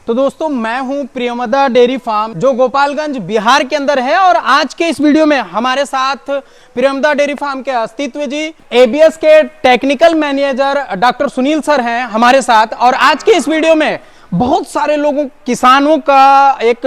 तो दोस्तों मैं हूं प्रियमदा डेयरी फार्म जो गोपालगंज बिहार के अंदर है। और आज के इस वीडियो में हमारे साथ प्रियमदा डेयरी फार्म के अस्तित्व जी एबीएस के technical manager doctor Sunil sir हैं हमारे साथ। और आज के इस वीडियो में बहुत सारे लोगों किसानों का एक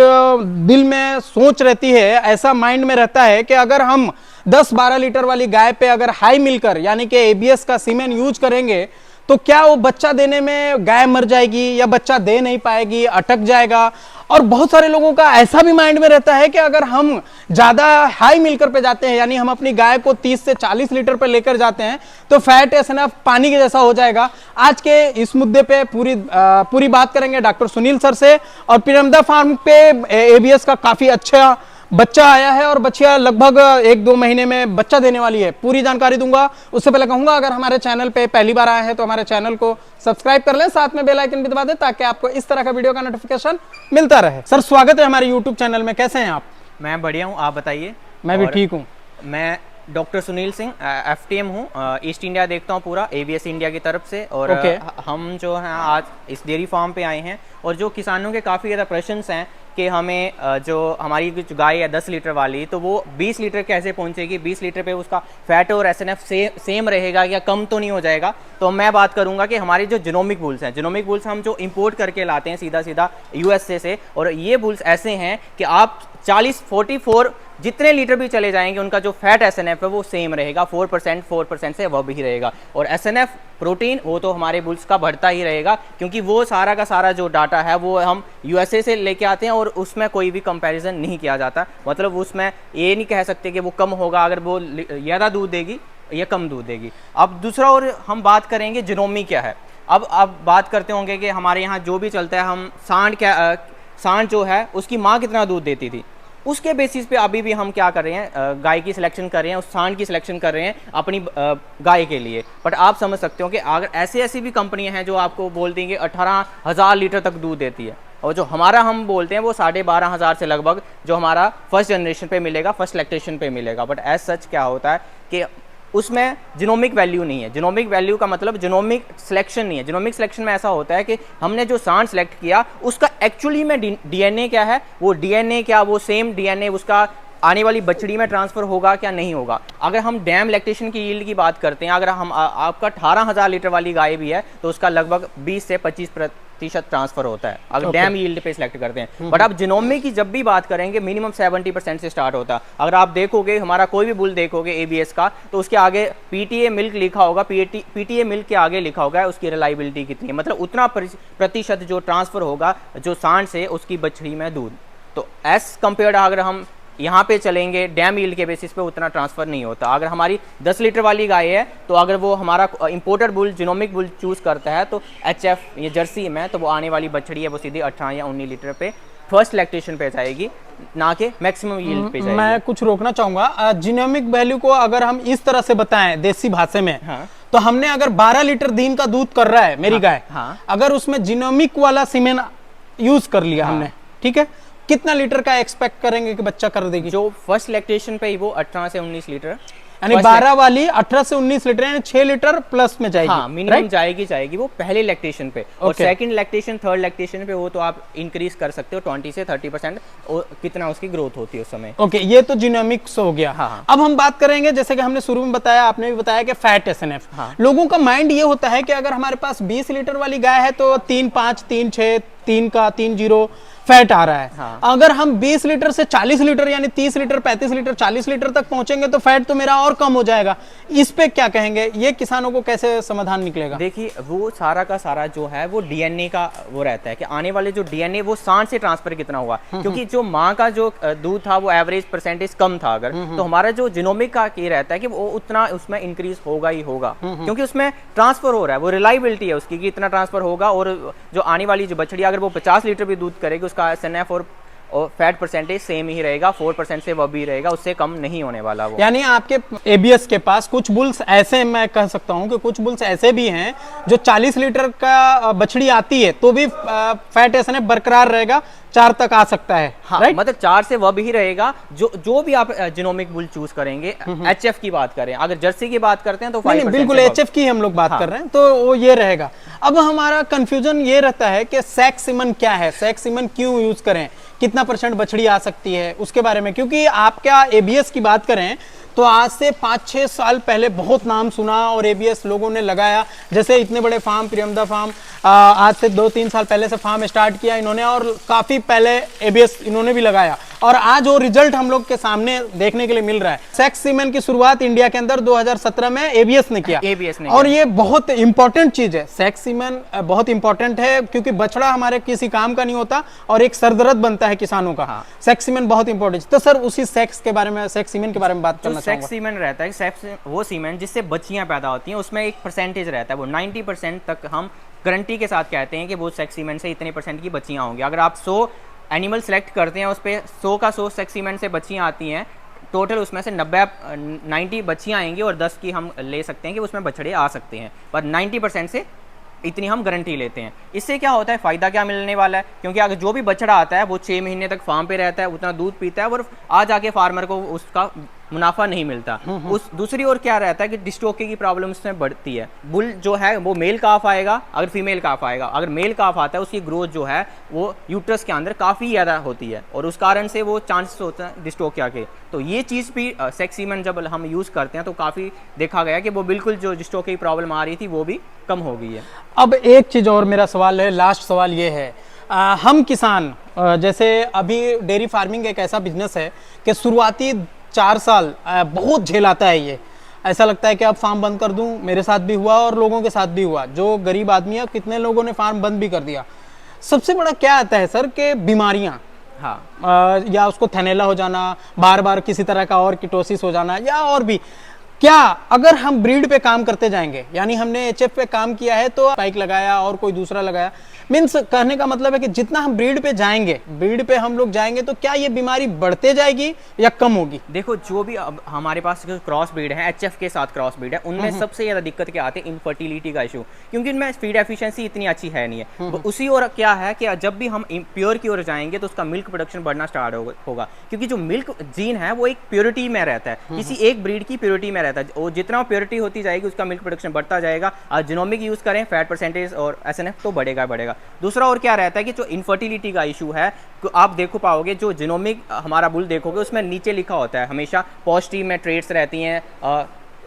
दिल में सोच रहती है, ऐसा माइंड में रहता है कि अगर हम 10-12 लीटर वाली गाय पे अगर हाई मिलकर यानी कि एबीएस का सीमेन यूज करेंगे तो क्या वो बच्चा देने में गाय मर जाएगी या बच्चा दे नहीं पाएगी, अटक जाएगा। और बहुत सारे लोगों का ऐसा भी माइंड में रहता है कि अगर हम ज्यादा हाई मिल्कर पे जाते हैं यानी हम अपनी गाय को 30 से 40 लीटर पे लेकर जाते हैं तो फैट एसएनएफ पानी के जैसा हो जाएगा। आज के इस मुद्दे पे पूरी बात करेंगे डॉक्टर सुनील सर से। और प्रियमदा फार्म पे एबीएस का काफी अच्छा बच्चा आया है और बच्चिया लगभग 1-2 महीने में बच्चा देने वाली है, पूरी जानकारी दूंगा। उससे पहले कहूंगा अगर हमारे चैनल पे पहली बार आए हैं तो हमारे चैनल को सब्सक्राइब कर लें, साथ में बेल आइकन भी दबा दें ताकि आपको इस तरह का वीडियो का नोटिफिकेशन मिलता रहे। सर स्वागत है हमारे यूट्यूब चैनल में, कैसे हैं आप? मैं बढ़िया हूँ, आप बताइए। मैं भी ठीक हूँ। मैं डॉक्टर सुनील सिंह एफटीएम हूँ, ईस्ट इंडिया देखता हूँ पूरा एबीएस इंडिया की तरफ से। और हम जो हैं आज इस डेयरी फार्म पे आए हैं और जो किसानों के काफ़ी ज़्यादा प्रश्न हैं कि हमें जो हमारी जो गाय है 10 लीटर वाली तो वो 20 लीटर कैसे पहुंचेगी, 20 लीटर पे उसका फैट और एसएनएफ सेम रहेगा या कम तो नहीं हो जाएगा। तो मैं बात करूंगा कि हमारी जो जिनोमिक बुल्स हैं, जिनोमिक बुल्स हम जो इंपोर्ट करके लाते हैं सीधा यूएसए से, और ये बुल्स ऐसे हैं कि आप 40-44 जितने लीटर भी चले जाएंगे उनका जो फैट एसएनएफ है वो सेम रहेगा, 4% से वह भी रहेगा। और एसएनएफ प्रोटीन वो तो हमारे बुल्स का बढ़ता ही रहेगा क्योंकि वो सारा का सारा जो डाटा है वो हम यूएसए से लेके आते हैं और उसमें कोई भी कंपैरिजन नहीं किया जाता। मतलब उसमें ये नहीं कह सकते कि वो कम होगा अगर वो ज़्यादा दूध देगी या कम दूध देगी। अब दूसरा और हम बात करेंगे जिनोमिक क्या है। अब बात करते होंगे कि हमारे यहाँ जो भी चलता है हम सांड जो है उसकी माँ कितना दूध देती थी, उसके बेसिस पे अभी भी हम क्या कर रहे हैं, गाय की सिलेक्शन कर रहे हैं, उस सांड की सिलेक्शन कर रहे हैं अपनी गाय के लिए। बट आप समझ सकते हो कि अगर ऐसी भी कंपनियां हैं जो आपको बोल देंगे 18,000 लीटर तक दूध देती है, और जो हमारा हम बोलते हैं वो 12,500 से लगभग जो हमारा फर्स्ट जनरेशन पे मिलेगा, फर्स्ट लैक्टेशन पे मिलेगा। बट एज सच क्या होता है कि उसमें जिनोमिक वैल्यू नहीं है। जिनोमिक वैल्यू का मतलब जिनोमिक सिलेक्शन नहीं है। जिनोमिक सिलेक्शन में ऐसा होता है कि हमने जो सांड सेलेक्ट किया उसका एक्चुअली में डीएनए क्या है, वो डीएनए क्या वो सेम डीएनए उसका आने वाली बछड़ी में ट्रांसफर होगा क्या नहीं होगा। अगर हम डैम लैक्टेशन की यील्ड की बात करते हैं, अगर हम आपका 18,000 लीटर वाली गाय भी है तो उसका लगभग 20 से 25% ट्रांसफर होता है अगर डैम यील्ड पे सिलेक्ट करते हैं। बट आप जिनोमिक की जब भी बात करेंगे मिनिमम 70% से स्टार्ट होता है। अगर आप देखोगे हमारा कोई भी बुल देखोगे एबीएस का तो उसके आगे पीटीए मिल्क लिखा होगा, पीटीए मिल्क के आगे लिखा होगा उसकी रिलायबिलिटी कितनी है, मतलब उतना प्रतिशत जो ट्रांसफर होगा जो सांड से उसकी बछड़ी में दूध। तो एज कम्पेयर्ड अगर हम यहाँ पे चलेंगे डैम यील्ड के बेसिस पे उतना ट्रांसफर नहीं होता। अगर हमारी 10 लीटर वाली गाय है तो अगर वो हमारा imported bull genomic bull choose करता है तो एचएफ ये जर्सी में तो वो आने वाली बछड़ी है वो सीधी 18 या 19 लीटर पे फर्स्ट लैक्टेशन पे जाएगी, ना कि मैक्सिमम यील्ड पे जाएगी। मैं कुछ रोकना चाहूंगा, जिनोमिक वैल्यू को अगर हम इस तरह से बताएं देसी भाषा में, तो हमने अगर 12 लीटर दिन का दूध कर रहा है मेरी गाय, अगर उसमें जिनोमिक वाला सीमेन यूज कर लिया हमने, ठीक है, कितना लीटर का एक्सपेक्ट करेंगे कि बच्चा कर देगी? जो फर्स्ट लैक्टेशन पे वो 18 से 19 लीटर, यानी 12 वाली 18 से 19 लीटर यानी 6 लीटर प्लस में जाएगी। हाँ, मिनिमम जाएगी वो पहले लैक्टेशन पे। और सेकंड लैक्टेशन थर्ड लैक्टेशन पे वो तो आप इंक्रीज कर सकते हो 20 से 30% कितना उसकी ग्रोथ होती है उस समय। ओके, ये तो जिनोमिक्स हो गया। हाँ। अब हम बात करेंगे जैसे कि हमने शुरू में बताया, आपने भी बताया कि फैट एसएनएफ। हाँ। लोगों का माइंड ये होता है कि अगर हमारे पास 20 लीटर वाली गाय है तो 3.5 3.6 3 का 3.0 फैट आ रहा है। हाँ। अगर हम 20 लीटर से 40 लीटर यानी 30 लीटर 35 लीटर 40 लीटर तक पहुंचेंगे तो फैट तो मेरा और कम हो जाएगा। इस पे क्या कहेंगे, ये किसानों को कैसे समाधान निकलेगा? देखिए वो सारा का सारा जो है वो डीएनए का वो रहता है कि आने वाले जो डीएनए वो सांड से ट्रांसफर कितना हुआ, क्योंकि जो माँ का जो दूध था वो एवरेज परसेंटेज कम था अगर, तो हमारा जो जिनोमिक का ये रहता है कि वो उतना उसमें इंक्रीज होगा ही होगा क्योंकि उसमें ट्रांसफर हो रहा है, वो रिलायबिलिटी है उसकी कि इतना ट्रांसफर होगा। और जो आने वाली जो बछड़ी अगर वो 50 लीटर भी दूध करेगी उसका एसएनएफ और और फैट परसेंटेज सेम ही रहेगा, 4% से वह भी रहेगा, उससे कम नहीं होने वाला वो। यानी आपके एबीएस के पास कुछ बुल्स ऐसे, मैं कह सकता हूं कि कुछ बुल्स ऐसे भी हैं जो 40 लीटर का बछड़ी आती है तो भी फैट एसएनएफ बरकरार रहेगा, 4 तक आ सकता है। हाँ, राइट? मतलब 4 से वह भी रहेगा। जो भी आप जिनोमिक बुल चूज करेंगे, एचएफ की बात करें, अगर जर्सी की बात करते हैं तो 5% बिल्कुल एचएफ की हम लोग बात कर रहे हैं, तो वो ये रहेगा। अब हमारा कंफ्यूजन ये रहता है कि सेक्स सीमन क्या है, सेक्स सीमन क्यों यूज करें, कितना % बछड़ी आ सकती है उसके बारे में, क्योंकि आप क्या एबीएस की बात करें तो आज से 5-6 साल पहले बहुत नाम सुना और एबीएस लोगों ने लगाया। जैसे इतने बड़े फार्म, प्रियमदा फार्म, आज से 2-3 साल पहले से फार्म स्टार्ट किया इन्होंने और काफी पहले एबीएस इन्होंने भी लगाया और आज वो रिजल्ट हम लोग के सामने देखने के लिए मिल रहा है। सेक्स सीमेन की शुरुआत इंडिया के अंदर 2017 में एबीएस ने किया। और ये बहुत इंपॉर्टेंट चीज है, सेक्स सीमेन बहुत इंपॉर्टेंट है क्योंकि बछड़ा हमारे किसी काम का नहीं होता और एक सरदर्द बनता है किसानों का। सेक्स सीमेन बहुत इंपॉर्टेंट। तो सर उसी सेक्स के बारे में, सेक्स सीमेन के बारे में बात करना सेक्स सीमेन रहता है, सेक्स वो सीमेन जिससे बच्चियां पैदा होती हैं, उसमें एक परसेंटेज रहता है, वो 90% तक हम गारंटी के साथ कहते हैं कि वो सेक्स सीमेन से इतने % की बच्चियां होंगी। अगर आप 100 एनिमल सेलेक्ट करते हैं, उस पर 100 का 100 सेक्स सीमेन से बच्चियां आती हैं, टोटल उसमें से 90 बच्चियां आएंगी और 10 की हम ले सकते हैं कि उसमें बछड़े आ सकते हैं, पर 90% से इतनी हम गारंटी लेते हैं। इससे क्या होता है, फ़ायदा क्या मिलने वाला है, क्योंकि अगर जो भी बछड़ा आता है वो 6 महीने तक फार्म पे रहता है, उतना दूध पीता है और आज आके फार्मर को उसका मुनाफा नहीं मिलता। उस दूसरी ओर क्या रहता है कि डिस्टोके की प्रॉब्लम इसमें बढ़ती है। बुल जो है वो मेल काफ आएगा, अगर फीमेल काफ आएगा, अगर मेल काफ आता है उसकी ग्रोथ जो है वो यूट्रस के अंदर काफ़ी ज़्यादा होती है और उस कारण से वो चांसेस होते हैं डिस्टोकिया के। तो ये चीज़ भी सेक्स सीमेन जब हम यूज़ करते हैं तो काफ़ी देखा गया कि वो बिल्कुल जो डिस्टोके की प्रॉब्लम आ रही थी वो भी कम हो गई है। अब एक चीज़ और मेरा सवाल है, लास्ट सवाल ये है, हम किसान जैसे अभी डेयरी फार्मिंग एक ऐसा बिजनेस है कि शुरुआती 4 साल बहुत झेलाता है। ये ऐसा लगता है कि अब फार्म बंद कर दूं, मेरे साथ भी हुआ और लोगों के साथ भी हुआ, जो गरीब आदमी है कितने लोगों ने फार्म बंद भी कर दिया। सबसे बड़ा क्या आता है सर कि बीमारियां, हाँ, या उसको थैनेला हो जाना, बार बार किसी तरह का और कीटोसिस हो जाना, या और भी क्या अगर हम ब्रीड पे काम करते जाएंगे, यानी हमने एचएफ पे काम किया है तो स्पाइक लगाया और कोई दूसरा लगाया, मीन्स कहने का मतलब है कि जितना हम ब्रीड पे जाएंगे, ब्रीड पे हम लोग जाएंगे तो क्या ये बीमारी बढ़ते जाएगी या कम होगी? देखो, जो भी अब हमारे पास क्रॉस ब्रीड है, एचएफ के साथ क्रॉस ब्रीड है, उनमें सबसे ज्यादा दिक्कत क्या आती है, इनफर्टिलिटी का इशू, क्योंकि इनमें फीड एफिशिएंसी इतनी अच्छी है नहीं है। तो उसी और क्या है कि जब भी हम प्योर की ओर जाएंगे तो उसका मिल्क प्रोडक्शन बढ़ना स्टार्ट होगा, क्योंकि जो मिल्क जीन है वो एक प्योरिटी में रहता है, किसी एक ब्रीड की प्योरिटी में रहता है, और जितना प्योरिटी होती जाएगी उसका मिल्क प्रोडक्शन बढ़ता जाएगा। और जिनोमिक यूज करें, फैट परसेंटेज और एसएनएफ तो बढ़ेगा। दूसरा और क्या रहता है कि जो इनफर्टिलिटी का इशू है, तो आप देखो पाओगे जो जिनोमिक हमारा बुल देखोगे उसमें नीचे लिखा होता है हमेशा पॉजिटिव में ट्रेड्स रहती हैं,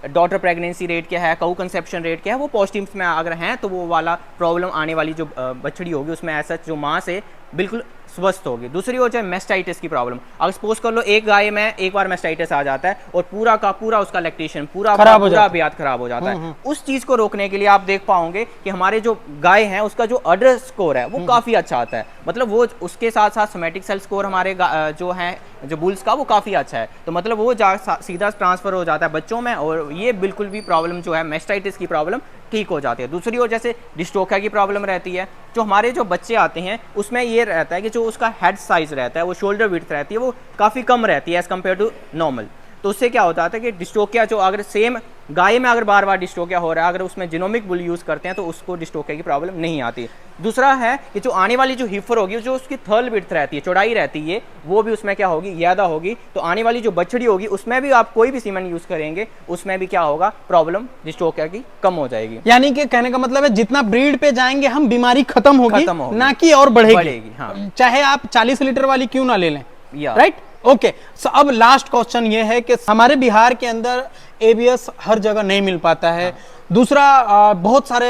डॉटर प्रेगनेंसी रेट क्या है, काउ कंसेप्शन रेट क्या है, वो पॉजिटिव में अगर हैं तो वो वाला प्रॉब्लम आने वाली जो बछड़ी होगी उसमें ऐसा जो माँ से बिल्कुल स्वस्थ होगी। दूसरी ओर चाहे मेस्टाइटिस की प्रॉब्लम, अगर सपोज कर लो एक गाय में एक बार मेस्टाइटिस आ जाता है और पूरा का पूरा उसका लैक्टेशन पूरा ब्याज खराब हो जाता है। उस चीज को रोकने के लिए आप देख पाओगे कि हमारे जो गाय है उसका जो अडर स्कोर है वो काफी अच्छा आता है, मतलब वो उसके साथ साथ सोमैटिक सेल स्कोर हमारे जो है जो बुल्स का वो काफी अच्छा है, तो मतलब वो सीधा ट्रांसफर हो जाता है बच्चों में और ये बिल्कुल भी प्रॉब्लम जो है मेस्टाइटिस की प्रॉब्लम ठीक हो जाती है। दूसरी ओर जैसे डिस्टोकिया की प्रॉब्लम रहती है, जो हमारे जो बच्चे आते हैं उसमें ये रहता है कि जो उसका हेड साइज रहता है वो शोल्डर विड्थ रहती है वो काफ़ी कम रहती है एज़ कम्पेयर टू नॉर्मल। तो उससे क्या होता है कि डिस्टोकिया जो अगर सेम गाय में अगर बार बार डिस्टोकिया हो रहा है, अगर उसमें जिनोमिक बुल यूज़ करते हैं तो उसको डिस्टोकिया की प्रॉब्लम नहीं आती। दूसरा है कि जो आने वाली जो हिफर होगी, जो उसकी थर्ल विड्थ रहती है, चौड़ाई रहती है, वो भी उसमें क्या होगी, ज़्यादा होगी। तो आने वाली जो बछड़ी होगी उसमें भी आप कोई भी सीमेन यूज़ करेंगे उसमें भी क्या होगा, प्रॉब्लम डिस्टोकिया की कम हो जाएगी। यानी कि कहने का मतलब है जितना ब्रीड पे जाएंगे हम बीमारी खत्म होगी ना कि और बढ़ेगी। हाँ। चाहे आप 40 लीटर वाली क्यों ना ले लें, राइट। ओके, अब लास्ट क्वेश्चन ये है कि हमारे बिहार के अंदर एबीएस हर जगह नहीं मिल पाता है। दूसरा बहुत सारे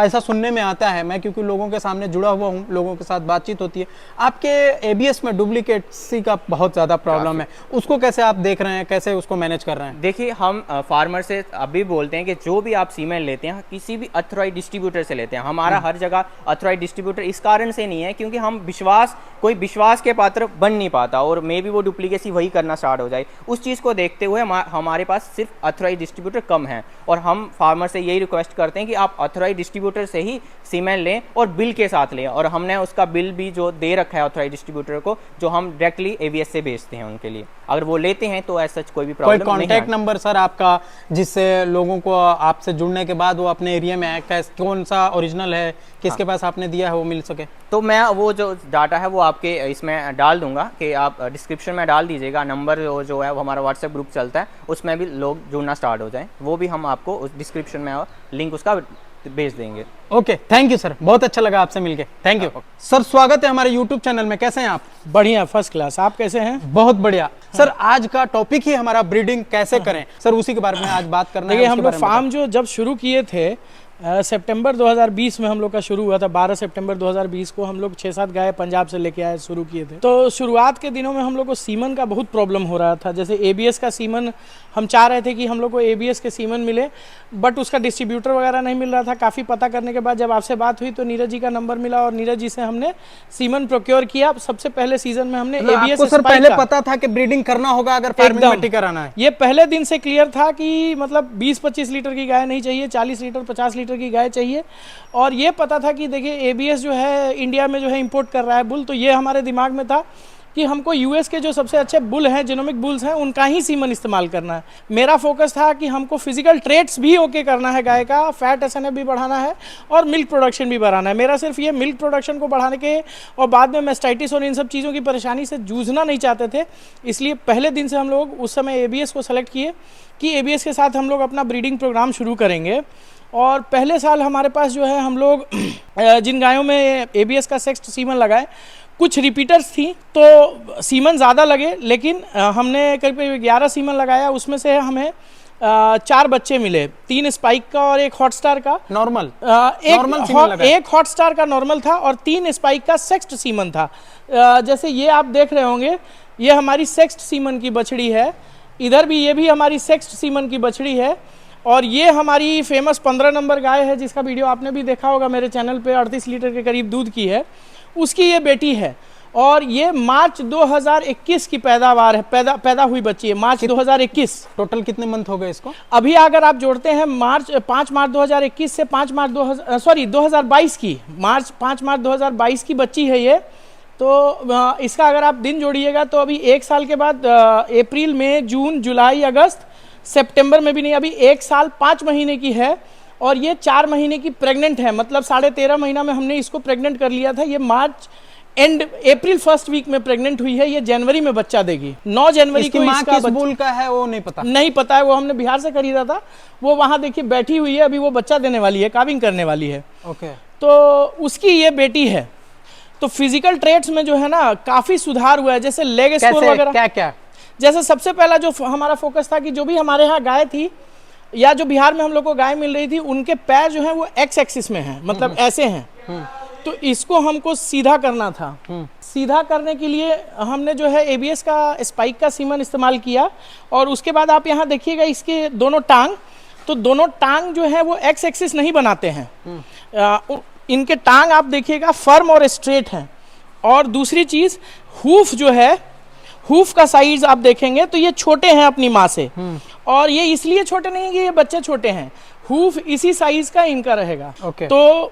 ऐसा सुनने में आता है, मैं क्योंकि लोगों के सामने जुड़ा हुआ हूँ, लोगों के साथ बातचीत होती है, आपके एबीएस में डुप्लीकेसी का बहुत ज़्यादा प्रॉब्लम है, उसको कैसे आप देख रहे हैं, कैसे उसको मैनेज कर रहे हैं? देखिए, हम फार्मर से अभी बोलते हैं कि जो भी आप सीमेंट लेते हैं किसी भी अथॉराइज्ड डिस्ट्रीब्यूटर से लेते हैं। हमारा हर जगह अथॉराइज्ड डिस्ट्रीब्यूटर इस कारण से नहीं है क्योंकि हम कोई विश्वास के पात्र बन नहीं पाता और मे भी वो डुप्लीकेसी वही करना स्टार्ट हो जाए। उस चीज़ को देखते हुए हमारे पास सिर्फ अथॉराइज्ड डिस्ट्रीब्यूटर कम है और हम फार्मर से यही रिक्वेस्ट करते हैं कि आप ऑथराइज डिस्ट्रीब्यूटर से ही सीमेंट लें और बिल के साथ लें, और हमने उसका बिल भी जो दे रखा है ऑथराइज डिस्ट्रीब्यूटर को, जो हम डायरेक्टली एबीएस से भेजते हैं उनके लिए। अगर वो लेते हैं तो ऐसा कोई भी प्रॉब्लम नहीं है। कोई कॉन्टैक्ट नंबर सर आपका, जिससे लोगों को आपसे जुड़ने के बाद वो अपने एरिया में कौन सा ओरिजिनल है, किसके पास आपने दिया है, वो मिल सके? तो मैं वो जो डाटा है वो आपके इसमें डाल दूंगा कि आप डिस्क्रिप्शन में डाल दीजिएगा। नंबर जो है वो हमारा व्हाट्सएप ग्रुप चलता है, उसमें भी लोग जुड़ना स्टार्ट हो जाएं, वो भी हम आपको उस डिस्क्रिप्शन में लिंक उसका भेज देंगे। ओके, थैंक यू सर, बहुत अच्छा लगा आपसे मिलके, थैंक यू सर। स्वागत है हमारे यूट्यूब चैनल में, कैसे हैं आप? बढ़िया, फर्स्ट क्लास। आप कैसे हैं? बहुत बढ़िया सर। आज का टॉपिक ही हमारा ब्रीडिंग कैसे करें सर, उसी के बारे में आज बात करना है। देखिए, हम लोग फार्म जो जब शुरू किए थे सितंबर 2020 में हम लोग का शुरू हुआ था। 12 सितंबर 2020 को हम लोग 6-7 गाय पंजाब से लेके आए, शुरू किए थे। तो शुरुआत के दिनों में हम लोग को सीमन का बहुत प्रॉब्लम हो रहा था। जैसे एबीएस का सीमन, हम चाह रहे थे कि हम लोग को एबीएस के सीमन मिले, बट उसका डिस्ट्रीब्यूटर वगैरह नहीं मिल रहा था। काफ़ी पता करने के बाद जब आपसे बात हुई तो नीरज जी का नंबर मिला और नीरज जी से हमने सीमन प्रोक्योर किया। सबसे पहले सीजन में हमने एबीएस सर पहले पता था कि ब्रीडिंग करना होगा अगर फार्मिंग में टिका रहना है? ये पहले दिन से क्लियर था कि मतलब 20-25 लीटर की गाय नहीं चाहिए, 40 लीटर 50 लीटर की गाय चाहिए। और ये पता था कि देखिए एबीएस जो है इंडिया में जो है इंपोर्ट कर रहा है बुल, तो ये हमारे दिमाग में था कि हमको यूएस के जो सबसे अच्छे बुल हैं, जीनोमिक बुल्स हैं, उनका ही सीमन इस्तेमाल करना है। मेरा फोकस था कि हमको फिजिकल ट्रेट्स भी ओके करना है गाय का, फैट एसएनएफ भी बढ़ाना है और मिल्क प्रोडक्शन भी बढ़ाना है। मेरा सिर्फ ये मिल्क प्रोडक्शन को बढ़ाने के और बाद में मेस्टाइटिस और इन सब चीज़ों की परेशानी से जूझना नहीं चाहते थे। इसलिए पहले दिन से हम लोग उस समय एबीएस को सेलेक्ट किए कि एबीएस के साथ हम लोग अपना ब्रीडिंग प्रोग्राम शुरू करेंगे। और पहले साल हमारे पास जो है हम लोग जिन गायों में एबीएस का सेक्स्ट सीमन लगाए, कुछ रिपीटर्स थी तो सीमन ज़्यादा लगे, लेकिन हमने करीब 11 सीमन लगाया। उसमें से हमें 4 बच्चे मिले, 3 स्पाइक का और 1 हॉटस्टार का नॉर्मल। एक हॉटस्टार का नॉर्मल था और 3 स्पाइक का सेक्स्ट सीमन था। जैसे ये आप देख रहे होंगे, ये हमारी सेक्स्ट सीमन की बछड़ी है। इधर भी ये भी हमारी सेक्स्ट सीमन की बछड़ी है। और ये हमारी फेमस 15 नंबर गाय है, जिसका वीडियो आपने भी देखा होगा मेरे चैनल पे, 38 लीटर के करीब दूध की है, उसकी ये बेटी है। और ये मार्च 2021 की पैदावार है, पैदा हुई बच्ची है, मार्च 2021। टोटल कितने मंथ हो गए इसको? अभी अगर आप जोड़ते हैं 5 मार्च 2021 से 5 मार्च 2022 की, 5 मार्च 2022 की बच्ची है ये। तो इसका अगर आप दिन जोड़िएगा तो अभी 1 साल के बाद अप्रैल, मई, जून, जुलाई, अगस्त, सितंबर में भी नहीं, अभी 1 साल 5 महीने की है। और ये 4 महीने की प्रेग्नेंट है, मतलब 13.5 महीना में हमने इसको प्रेग्नेंट कर लिया था। ये मार्च एंड अप्रैल फर्स्ट वीक में प्रेग्नेंट हुई है। ये जनवरी में बच्चा देगी। 9 जनवरी को इसका बुल का है वो नहीं पता, नहीं पता है। वो हमने बिहार से खरीदा था। वो वहाँ देखिए बैठी हुई है, अभी वो बच्चा देने वाली है, काविंग करने वाली है। ओके। तो उसकी ये बेटी है। तो फिजिकल ट्रेट्स में जो है ना काफी सुधार हुआ है, जैसे लेग स्कोर वगैरह। क्या क्या? जैसे सबसे पहला जो हमारा फोकस था कि जो भी हमारे यहाँ गाय थी या जो बिहार में हम लोग को गाय मिल रही थी, उनके पैर जो है वो एक्स एक्सिस में है, मतलब ऐसे हैं। तो इसको हमको सीधा करना था। सीधा करने के लिए हमने जो है एबीएस का स्पाइक का सीमन इस्तेमाल किया। और उसके बाद आप यहाँ देखिएगा इसके दोनों टांग, तो दोनों टांग जो है वो एक्स एक्सिस नहीं बनाते हैं। इनके टांग आप देखिएगा फर्म और स्ट्रेट हैं। और दूसरी चीज, हूफ जो है, हूफ का साइज आप देखेंगे तो ये छोटे हैं अपनी माँ से। और ये इसलिए छोटे नहीं है कि ये बच्चे छोटे हैं, हूफ इसी साइज का इनका रहेगा। तो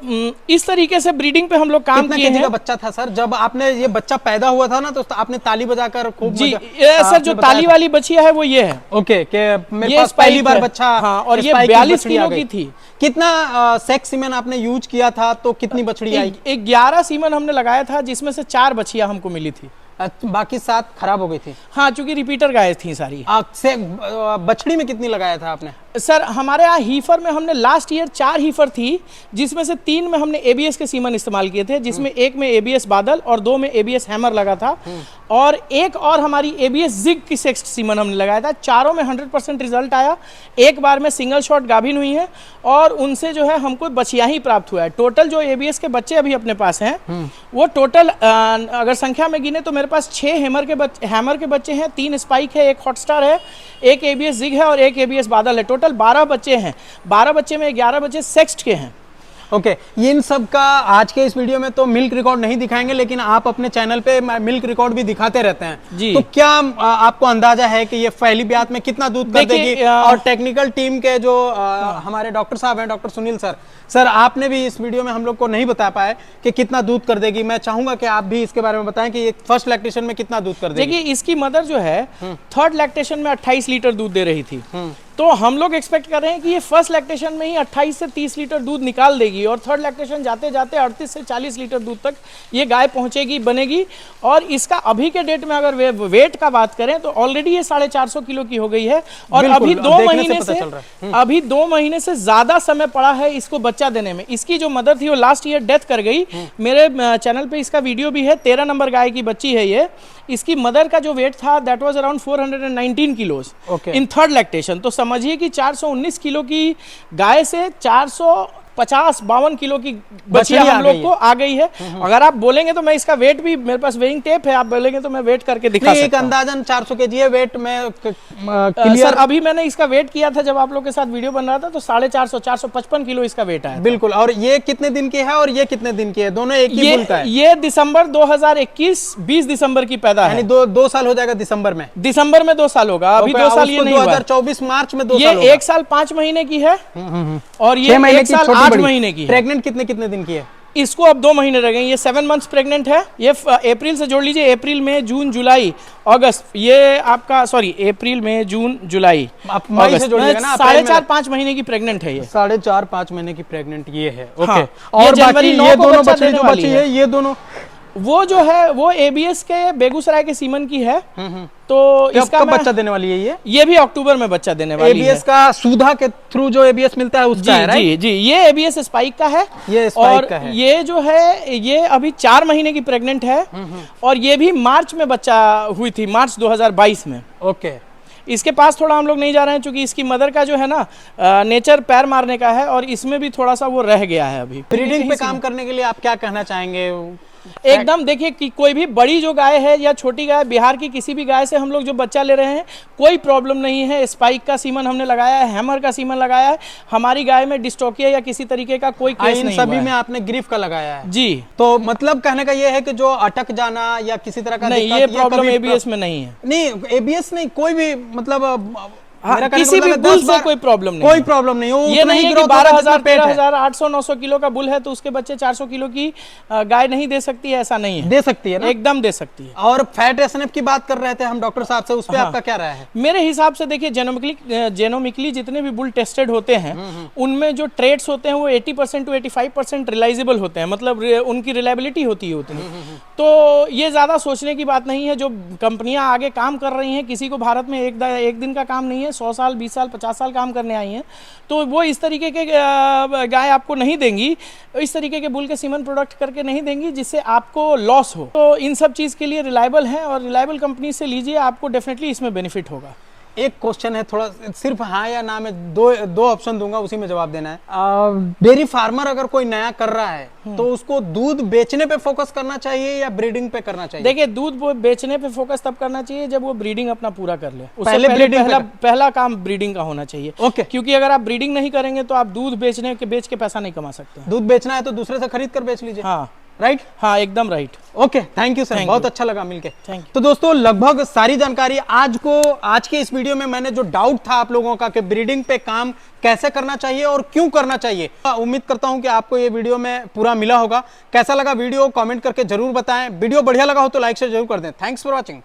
इस तरीके से ब्रीडिंग पे हम लोग काम किए हैं। बच्चा था सर जब आपने ये बच्चा पैदा हुआ था ना, तो आपने ताली बजाकर खूब जी सर, जो ताली वाली बच्चिया है वो ये है। ओके, के मेरे पास पहली बार बच्चा। हाँ, और ये 42 किलो की थी। कितना सेक्स सीमेन आपने यूज किया था, तो कितनी बछड़ी आई? 11 सीमन हमने लगाया था, जिसमें से 4 बछिया हमको मिली थी, बाकी 7 खराब हो गई थी। हाँ, चूंकि रिपीटर गाय थी सारी। बछड़ी में कितनी लगाया था आपने? सर हमारे यहाँ हीफर में हमने लास्ट ईयर 4 हीफर थी, जिसमें से 3 में हमने एबीएस के सीमन इस्तेमाल किए थे, जिसमें 1 में एबीएस बादल और 2 में एबीएस हैमर लगा था। और एक और हमारी एबीएस जिग की सेक्स्ट सीमन हमने लगाया था। चारों में 100% रिजल्ट आया। एक बार में सिंगल शॉट गाभिन हुई है और उनसे जो है हमको बछिया ही प्राप्त हुआ है। टोटल जो एबीएस के बच्चे अभी अपने पास हैं, वो टोटल अगर संख्या में गिने तो मेरे पास 6 हैमर के बच्चे हैं, 3 स्पाइक है, 1 हॉटस्टार है, 1 एबीएस जिग है और 1 एबीएस बादल है। टोटल 12 बच्चे हैं। 12 बच्चे में 11 बच्चे सेक्स्ट के हैं। ओके, इन सब का आज के इस वीडियो में तो मिल्क रिकॉर्ड नहीं दिखाएंगे, लेकिन आप अपने चैनल पे मिल्क रिकॉर्ड भी दिखाते रहते हैं जी। तो क्या आपको अंदाजा है कि ये पहली ब्यात में कितना दूध कर देगी? और टेक्निकल टीम के जो हमारे डॉक्टर साहब हैं, डॉक्टर सुनील सर आपने भी इस वीडियो में हम लोग को नहीं बता पाए कि कितना दूध कर देगी। मैं चाहूंगा कि आप भी इसके बारे में बताएं कि ये फर्स्ट लैक्टेशन में कितना दूध कर देगी। देखिए, इसकी मदर जो है थर्ड लैक्टेशन में 28 लीटर दूध दे रही थी, तो हम लोग एक्सपेक्ट कर रहे हैं कि ये फर्स्ट लैक्टेशन में ही 28 से 30 लीटर दूध निकाल देगी और थर्ड लैक्टेशन जाते जाते 38 से 40 लीटर दूध तक ये गाय पहुंचेगी, बनेगी। और इसका अभी के डेट में अगर वेट का बात करें तो ऑलरेडी ये 450 किलो की हो गई है और अभी 2 महीने से ज्यादा समय पड़ा है इसको बच्चा देने में। इसकी जो मदर थी वो लास्ट ईयर डेथ कर गई। मेरे चैनल पे इसका वीडियो भी है, 13 नंबर गाय की बच्ची है ये। इसकी मदर का जो वेट था that was around 419 kilos in third lactation. तो समझिए कि 419 किलो की गाय से 452 किलो की बछिया हम लोग को आ गई है। अगर आप बोलेंगे तो मैं इसका वेट भी, मेरे पास वेइंग टेप है, आप बोलेंगे तो मैं वेट करके दिखा सकता हूं। एक अंदाजन 400 केजी है वेट में क्लियर। अभी मैंने इसका वेट किया था जब आप लोग के साथ वीडियो बन रहा था तो 450 455 किलो इसका वेट है। बिल्कुल। और ये कितने दिन की है और ये कितने दिन की है? दोनों एक ही बुल का है। ये दिसंबर 2021 20 दिसंबर की पैदा है, यानी दो साल हो जाएगा दिसंबर में 2 साल होगा। अभी 2 साल ये नहीं हुआ। 2024 मार्च में 2 साल ये 1 साल 5 महीने की है और ये 1 साल 8 महीने की है। प्रेग्नेंट कितने दिन की है? इसको अब 2 महीने रह गए। ये 7 मंथ्स प्रेग्नेंट है। ये अप्रैल से जोड़ लीजिए, अप्रैल में जून जुलाई अगस्त, ये आपका सॉरी अप्रैल में जून जुलाई मई से जोड़िएगा ना। 4.5-5 महीने की प्रेग्नेंट है ये। 4.5-5 महीने की प्रेग्नेंट ये है। ओके। हाँ, और जनवरी 9 ये को दोनों बच्चा बछड़ी देने जो वाली बची है ये दोनों वो जो है वो एबीएस के बेगूसराय के सीमन की है। तो इसका बच्चा देने वाली है ये भी अक्टूबर में बच्चा देने वाली है। एबीएस का सुधा के थ्रू जो एबीएस मिलता है उसका है, राइट? जी, ये एबीएस स्पाइक का है। ये स्पाइक का है। ये जो है ये अभी 4 महीने की प्रेग्नेंट है और ये भी मार्च में बच्चा हुई थी, मार्च 2022 में। ओके। इसके पास थोड़ा हम लोग नहीं जा रहे हैं क्योंकि इसकी मदर का जो है ना नेचर पैर मारने का है और इसमें भी थोड़ा सा वो रह गया है। अभी ब्रीडिंग पे काम करने के लिए आप क्या कहना चाहेंगे? एकदम देखिए कि कोई भी बड़ी जो गाय है या छोटी गाय, बिहार की किसी भी गाय से हम लोग जो बच्चा ले रहे हैं कोई प्रॉब्लम नहीं है। स्पाइक का सीमन हमने लगाया है, हैमर का सीमन लगाया है। हमारी गाय में डिस्टोकिया या किसी तरीके का कोई केस नहीं हुआ है। सभी में आपने ग्रिफ का लगाया है जी। तो मतलब कहने का ये है कि जो अटक जाना या किसी तरह का नहीं, ये प्रॉब्लम एबीएस में नहीं है। नहीं, एबीएस नहीं, कोई भी मतलब किसी भी बुल से कोई प्रॉब्लम नहीं, कोई प्रॉब्लम नहीं। ये नहीं है कि 12,000 13,000 800 900 किलो का बुल है तो उसके बच्चे 400 किलो की गाय नहीं दे सकती है, ऐसा नहीं है। दे सकती है ना? एकदम दे सकती है। और फैट एसएनएफ की बात कर रहे थे हम डॉक्टर साहब से, उस पे आपका क्या राय है? मेरे हिसाब से देखिए जेनोमिकली जितने भी बुल टेस्टेड होते हैं उनमें जो ट्रेड्स होते हैं वो 80% to 85% रिलाइजेबल होते हैं, मतलब उनकी रिलायबिलिटी होती है उतनी। तो ये ज्यादा सोचने की बात नहीं है। जो कंपनियां आगे काम कर रही हैं, किसी को भारत में एक दिन का काम नहीं है, 100 साल 20 साल 50 साल काम करने आई हैं, तो वो इस तरीके के गाय आपको नहीं देंगी, इस तरीके के बुल के सीमन प्रोडक्ट करके नहीं देंगी जिससे आपको लॉस हो। तो इन सब चीज़ के लिए रिलायबल है और रिलायबल कंपनी से लीजिए, आपको डेफिनेटली इसमें बेनिफिट होगा। एक क्वेश्चन है, थोड़ा सिर्फ हाँ या ना में दो ऑप्शन दूंगा, उसी में जवाब देना है। डेयरी फार्मर अगर कोई नया कर रहा है तो उसको दूध बेचने पे फोकस करना चाहिए या ब्रीडिंग पे करना चाहिए? देखिए, दूध बेचने पे फोकस तब करना चाहिए जब वो ब्रीडिंग अपना पूरा कर ले। पहला काम ब्रीडिंग का होना चाहिए। ओके। क्योंकि अगर आप ब्रीडिंग नहीं करेंगे तो आप दूध बेच के पैसा नहीं कमा सकते। दूध बेचना है तो दूसरे से खरीद कर बेच लीजिए। हाँ, राइट? हाँ, एकदम right. Okay, thank you sir, बहुत अच्छा लगा मिलके। Thank you. तो दोस्तों, लगभग सारी जानकारी आज के इस वीडियो में मैंने जो डाउट था आप लोगों का कि ब्रीडिंग पे काम कैसे करना चाहिए और क्यों करना चाहिए, उम्मीद करता हूं कि आपको ये वीडियो में पूरा मिला होगा। कैसा लगा वीडियो कमेंट करके जरूर बताएं। वीडियो बढ़िया लगा हो तो लाइक शेयर जरूर कर दें। Thanks for watching.